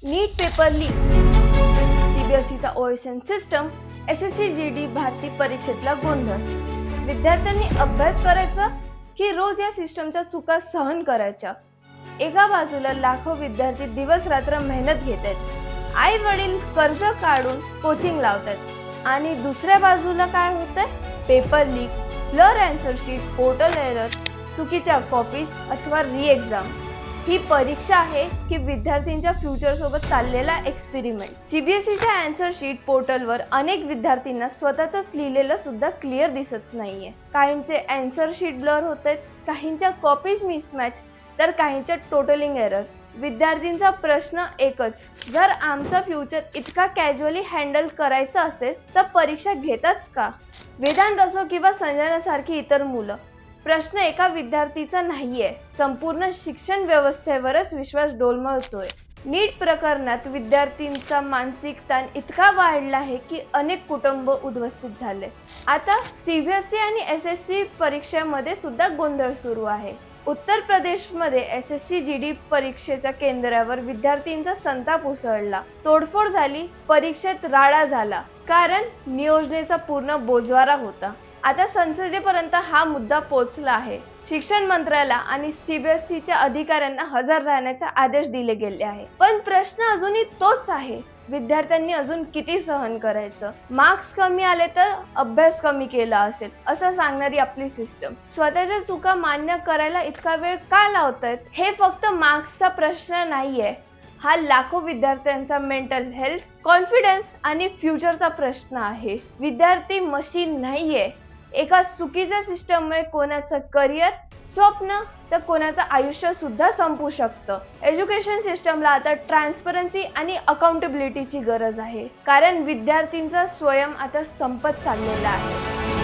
नीट paper leak, सीबीएसईचा OSN system, SSC GD भारती परीक्षेतला गोंधळ. विद्यार्थ्यांनी अभ्यास करायचा की रोज या सिस्टमच्या चुका सहन करायच्या? एका बाजूला लाखो विद्यार्थी दिवस रात्र मेहनत घेत आहेत, आई वडील कर्ज काढून कोचिंग लावतात, आणि दुसऱ्या बाजूला काय होतंय? Paper leak, blur answer sheet, portal error, चुकीच्या कॉपीज अथवा री एक्झाम. ही परीक्षा आहे की विद्यार्थ्यांच्या फ्युचर सोबत चाललेला एक्सपेरिमेंट? सीबीएसईच्या आन्सर शीट पोर्टलवर अनेक विद्यार्थ्यांना स्वतःच लिहिलेलं सुद्धा क्लिअर दिसत नाहीये. काहींचे आन्सर शीट ब्लर होत आहेत, काहींच्या कॉपीज मिसमॅच, तर काहींच्या टोटलिंग एरर. विद्यार्थ्यांचा प्रश्न एकच, जर आमचा फ्युचर इतका कॅज्युअली हँडल करायचा असेल तर परीक्षा घेताच का? वेदांत असो किंवा संजनासारखी इतर मुलं, प्रश्न एका विद्यार्थीचा नाहीये, संपूर्ण शिक्षण व्यवस्थेवरच विश्वास डोलमळतोय. नीट प्रकरणात विद्यार्थ्यांचा मानसिक ताण इतका वाढला आहे की अनेक कुटुंब उद्ध्वस्तित झाले. आता सीबीएसई आणि एसएससी परीक्षेमध्ये सुद्धा गोंधळ सुरू आहे. उत्तर प्रदेशमध्ये एसएससी जीडी परीक्षेच्या केंद्रावर विद्यार्थ्यांचा संताप उसळला, तोडफोड झाली, परीक्षेत राडा झाला, कारण नियोजनेचा पूर्ण बोजवारा होता. आता संसदेपर्यंत हा मुद्दा पोहोचला आहे. शिक्षण मंत्र्याला आणि सीबीएसईच्या अधिकाऱ्यांना हजर राहण्याचे आदेश दिले गेले आहे. पण प्रश्न अजूनही तोच आहे, विद्यार्थ्यांनी अजून किती सहन करायचं? मार्क्स कमी आले तर अभ्यास कमी केला असेल असं सांगणारी आपली सिस्टम स्वतःच्या चुका मान्य करायला इतका वेळ का लावतायत? हे फक्त मार्क्सचा प्रश्न नाहीये, हा लाखो विद्यार्थ्यांचा मेंटल हेल्थ, कॉन्फिडन्स आणि फ्युचरचा प्रश्न आहे. विद्यार्थी मशीन नाहीये. एका चुकीच्या सिस्टममुळे कोणाचं करिअर, स्वप्न तर कोणाचं आयुष्य सुद्धा संपू शकतं. एज्युकेशन सिस्टमला आता ट्रान्सपरन्सी आणि अकाउंटेबिलिटीची गरज आहे, कारण विद्यार्थ्यांचा स्वयं आता संपत चाललेला आहे.